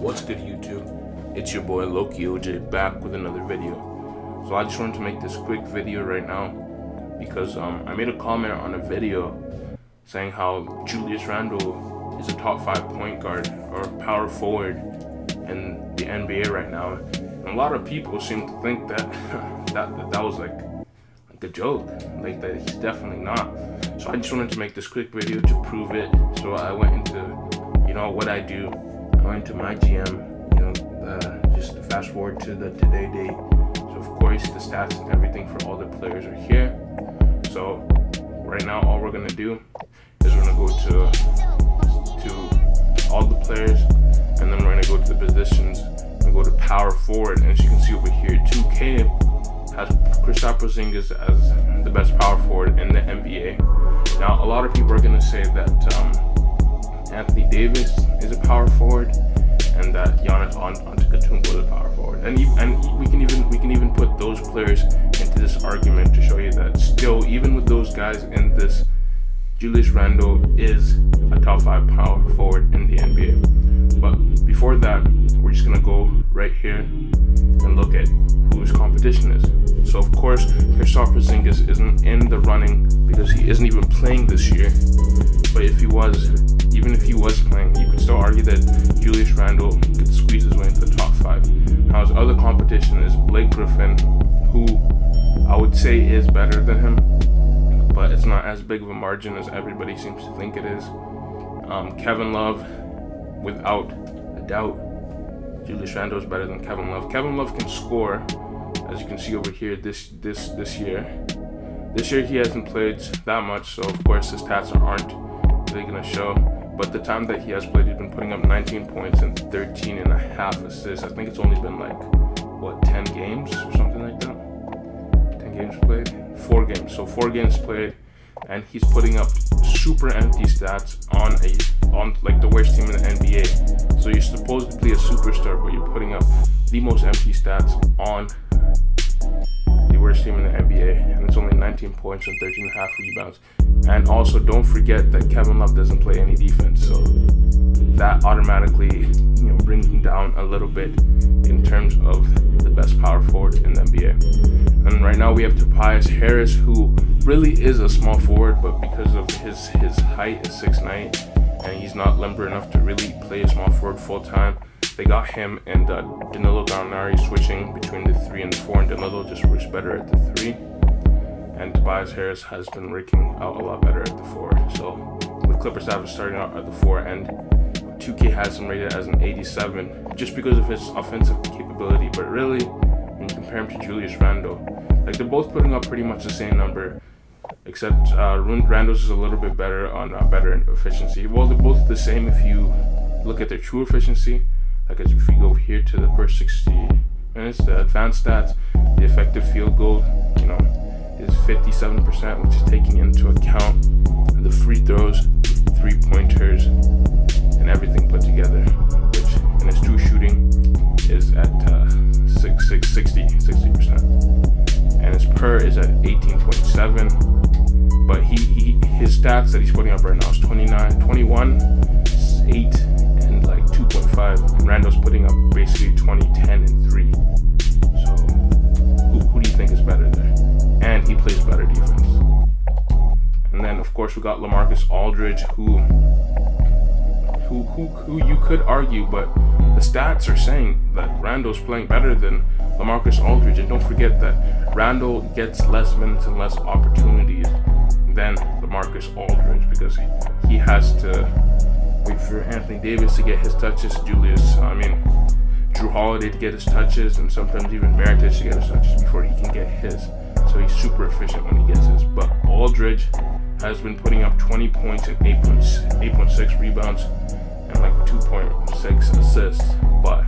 What's good, YouTube? It's your boy Lowkey OJ back with another video. So I just wanted to make this quick video right now because I made a comment on a video saying how Julius Randle is a top 5 point guard or power forward in the NBA right now. And a lot of people seem to think that that was like a joke, like that he's definitely not. So I just wanted to make this quick video to prove it. So I went into, what I do. I went to my GM, just to fast forward to the today date. So of course the stats and everything for all the players are here. So right now all we're gonna do is we're gonna go to all the players, and then we're gonna go to the positions and go to power forward. And as you can see over here, 2K has Kristaps Porzingis as the best power forward in the NBA. Now a lot of people are gonna say that Anthony Davis is a power forward, and that Giannis Antetokounmpo is a power forward, and we can even put those players into this argument to show you that still, even with those guys in this, Julius Randle is a top 5 power forward in the NBA. But before that, we're just gonna go right here and look at who his competition is. So of course, Kristaps Porzingis isn't in the running because he isn't even playing this year. But even if he was playing, you could still argue that Julius Randle could squeeze his way into the top 5. Now his other competition is Blake Griffin, who I would say is better than him, but it's not as big of a margin as everybody seems to think it is. Kevin Love, without a doubt, Julius Randle is better than Kevin Love. Kevin Love can score, as you can see over here this year. This year he hasn't played that much, so of course his stats aren't really gonna show. But the time that he has played, he's been putting up 19 points and 13 and a half assists. I think it's only been 10 games or something like that. 10 games played? 4 games. So 4 games played, and he's putting up super empty stats on the worst team in the NBA. So you're supposedly a superstar, but you're putting up the most empty stats on the worst team in the NBA, and it's only 19 points and 13 and a half rebounds. And also don't forget that Kevin Love doesn't play any defense, so that automatically brings him down a little bit in terms of the best power forward in the NBA. And right now we have Tobias Harris, who really is a small forward, but because of his height is 6'9", and he's not limber enough to really play a small forward full time. They got him and Danilo Gallinari switching between the 3 and the 4, and Danilo just works better at the 3. And Tobias Harris has been working out a lot better at the 4. So the Clippers have starting out at the 4, and 2K has him rated as an 87 just because of his offensive capability. But really, when you compare him to Julius Randle, they're both putting up pretty much the same number, except Randle's is a little bit better on better efficiency. Well, they're both the same if you look at their true efficiency. As if you go over here to the per 60 minutes, the advanced stats, the effective field goal, is 57%, which is taking into account the free throws, 3-pointers, and everything put together, which in his true shooting is at 60%. And his per is at 18.7, but his stats that he's putting up right now is 21, 8, and 2.5, and Randle's putting up basically 20, 10, and 3. So who do you think is better there? And he plays better defense. And then of course we got LaMarcus Aldridge, who you could argue, but the stats are saying that Randle's playing better than LaMarcus Aldridge. And don't forget that Randle gets less minutes and less opportunities than LaMarcus Aldridge because he has to wait for Anthony Davis to get his touches, Drew Holiday to get his touches, and sometimes even Meritage to get his touches before he can get his. So he's super efficient when he gets his. But Aldridge has been putting up 20 points and 8.6 rebounds and 2.6 assists, but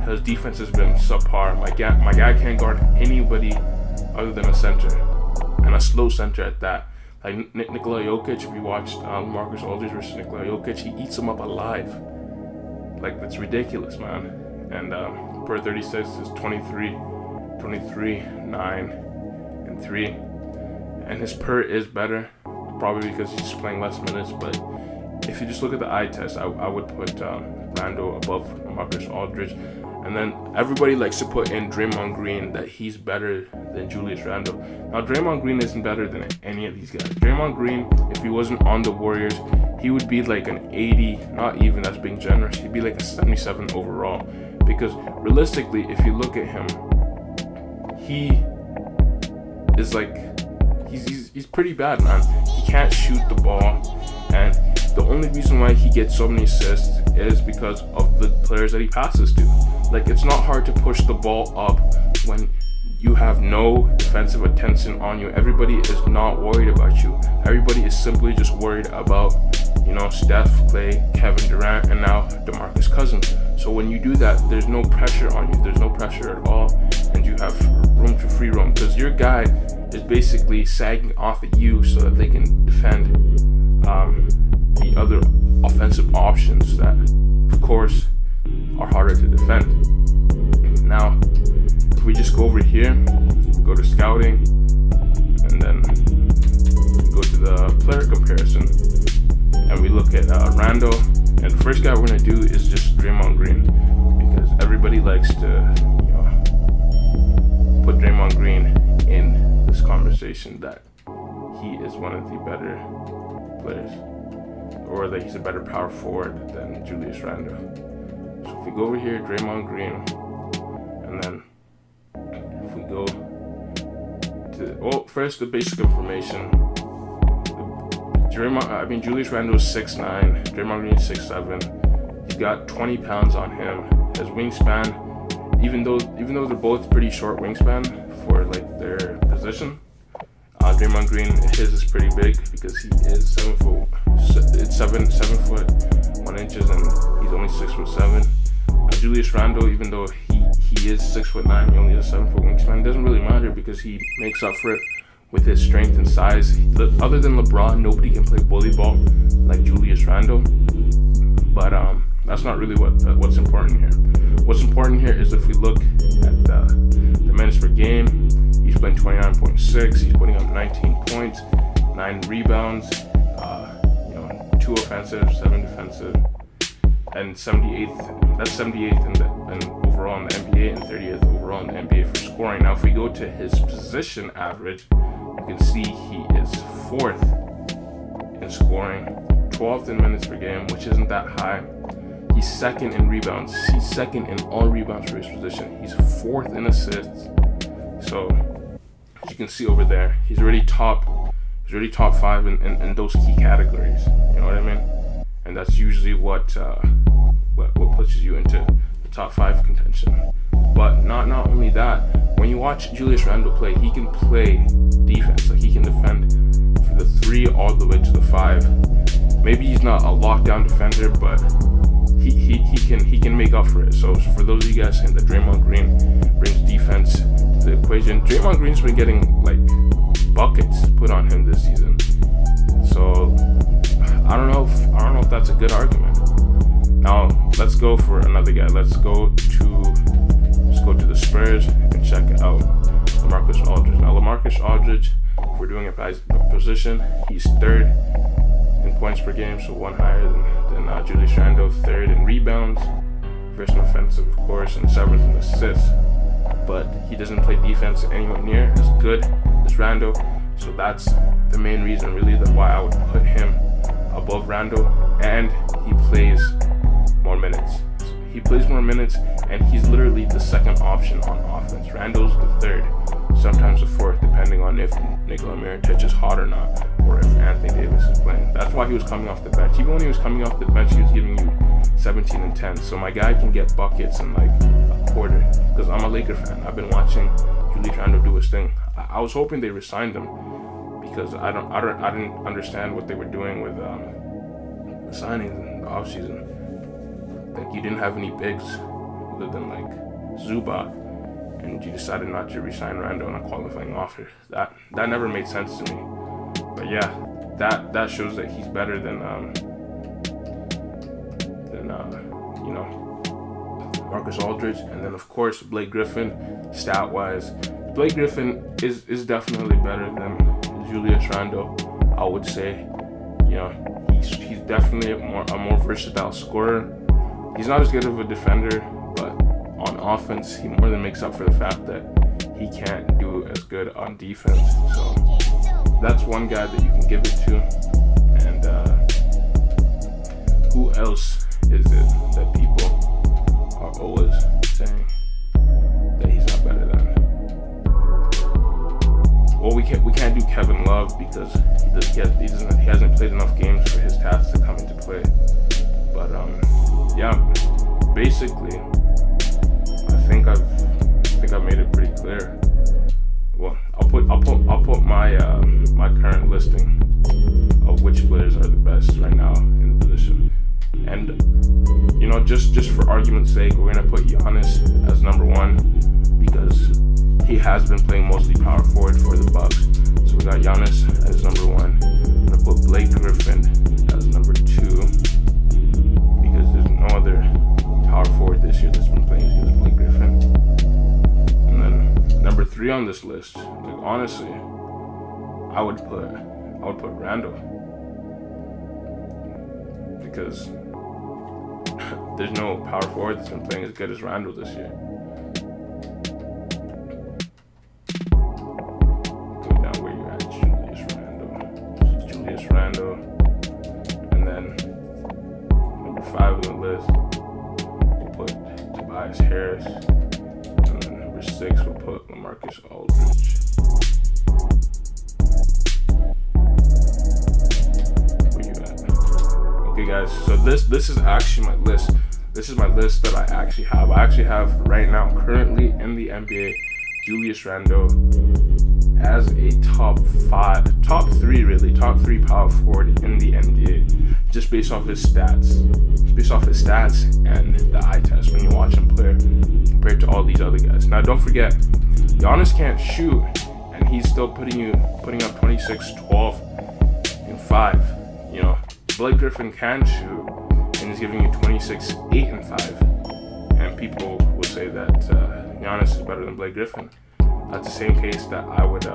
his defense has been subpar. My guy can't guard anybody other than a center, and a slow center at that. Nikola Jokic, if you watched Marcus Aldridge versus Nikola Jokic, he eats him up alive. That's ridiculous, man. And per 36 is 23, 9, and 3. And his per is better, probably because he's playing less minutes. But if if you just look at the eye test, I would put Randle above Marcus Aldridge. And then everybody likes to put in Draymond Green, that he's better than Julius Randle. Now, Draymond Green isn't better than any of these guys. Draymond Green, if he wasn't on the Warriors, he would be like an 80, not even, that's being generous, he'd be like a 77 overall. Because realistically, if you look at him, he is like, he's pretty bad, man. He can't shoot the ball, and the only reason why he gets so many assists is because of the players that he passes to. Like, it's not hard to push the ball up when you have no defensive attention on you. Everybody is not worried about you. Everybody is simply just worried about, you know, Steph, Clay, Kevin Durant, and now DeMarcus Cousins. So when you do that, there's no pressure on you. There's no pressure at all, and you have room to free roam, because your guy is basically sagging off at you so that they can defend the other offensive options that, of course, are harder to defend. Now, if we just go over here, go to scouting, and then go to the player comparison, and we look at Randle, and the first guy we're gonna do is just Draymond Green, because everybody likes to, you know, put Draymond Green in this conversation that he is one of the better players, or that he's a better power forward than Julius Randle. So if we go over here, Draymond Green, and then if we go to, first the basic information. Julius Randle is 6'9", Draymond Green is 6'7". He's got 20 pounds on him. His wingspan, even though they're both pretty short wingspan for like their position, Draymond Green, his is pretty big because he is 7 foot 1 inches, and he's only 6'7". Julius Randle, even though he is 6'9", he only has a 7 foot wingspan. It doesn't really matter because he makes up for it with his strength and size. Other than LeBron, nobody can play bully ball like Julius Randle. But that's not really what's important here. What's important here is if we look at the minutes per game, he's playing 29.6. He's putting up 19 points, 9 rebounds, 2 offensive, 7 defensive, and 78th. That's 78th in overall in the NBA and 30th overall in the NBA for scoring. Now, if we go to his position average, you can see he is 4th in scoring, 12th in minutes per game, which isn't that high. He's 2nd in rebounds. He's 2nd in all rebounds for his position. He's 4th in assists. So, as you can see over there, he's already top 5 in those key categories. You know what I mean? And that's usually what pushes you into the top 5 contention. But not only that, when you watch Julius Randle play, he can play defense. Like, he can defend for the 3 all the way to the 5. Maybe he's not a lockdown defender, but he can make up for it. So for those of you guys saying that Draymond Green brings defense to the equation, Draymond Green's been getting like buckets put on him this season. So I don't know if that's a good argument. Now let's go for another guy. Let's go to the Spurs and check out LaMarcus Aldridge. Now LaMarcus Aldridge, if we're doing it by position, he's 3rd in points per game, so 1 higher than Julius Randle, 3rd in rebounds, 1st in offensive, of course, and 7th in assists. But he doesn't play defense anywhere near as good as Randle, so that's the main reason really why I would put him above Randle. And he plays more minutes. He plays more minutes, and he's literally the 2nd option on offense. Randle's the 3rd, sometimes the 4th, depending on if Nikola Mirotic is hot or not, or if Anthony Davis is playing. That's why he was coming off the bench. Even when he was coming off the bench, he was giving you 17 and 10. So my guy can get buckets in like a quarter, because I'm a Laker fan. I've been watching Julius Randle do his thing. I was hoping they re-signed him, because I didn't understand what they were doing with the signings in the offseason. Like, you didn't have any bigs other than like Zubac, and you decided not to re-sign Randle on a qualifying offer. That never made sense to me. But yeah, that shows that he's better than Marcus Aldridge. And then of course Blake Griffin, stat wise, Blake Griffin is definitely better than Julius Randle. I would say, he's definitely a more versatile scorer. He's not as good of a defender, but on offense, he more than makes up for the fact that he can't do as good on defense. So that's one guy that you can give it to. And who else is it that people are always saying that he's not better than? Well, we can't do Kevin Love because he hasn't played enough games for his stats to come into play. But yeah, basically, I think I've made it pretty clear. Well, I'll put my my current listing of which players are the best right now in the position. And you know, just for argument's sake, we're gonna put Giannis as number 1 because he has been playing mostly power forward for the Bucks. So we got Giannis as number 1. I'm gonna put Blake Griffin as number 2 because there's no other power forward this year that's been playing as good as Blake Griffin. And then number 3 on this list, like honestly, I would put Randle because there's no power forward that's been playing as good as Randle this year. Go down where you at, Julius Randle, and then number 5 on the list, we'll put Tobias Harris, and then number 6 we'll put LaMarcus Aldridge. Where you at? Okay, guys. So this is actually my list. This is my list that I actually have. I actually have right now, currently in the NBA, Julius Randle as a top 3 power forward in the NBA, just based off his stats. And the eye test when you watch him play compared to all these other guys. Now, don't forget, Giannis can't shoot, and he's still putting up 26, 12, and 5. You know, Blake Griffin can shoot, and he's giving you 26, 8, and 5. And people will say that Giannis is better than Blake Griffin. That's the same case that I would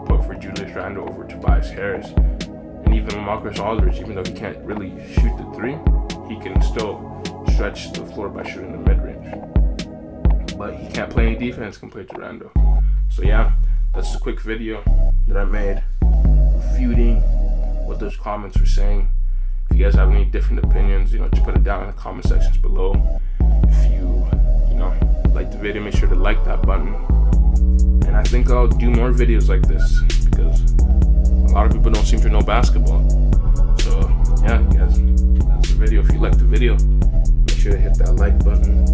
put for Julius Randle over Tobias Harris. And even LaMarcus Aldridge, even though he can't really shoot the 3, he can still stretch the floor by shooting the mid-range. But he can't play any defense compared to Randle. So yeah, that's a quick video that I made refuting what those comments were saying. If you guys have any different opinions, you know, just put it down in the comment sections below. If you like the video, make sure to like that button. And I think I'll do more videos like this because a lot of people don't seem to know basketball. So yeah, guys, that's the video. If you liked the video, make sure to hit that like button.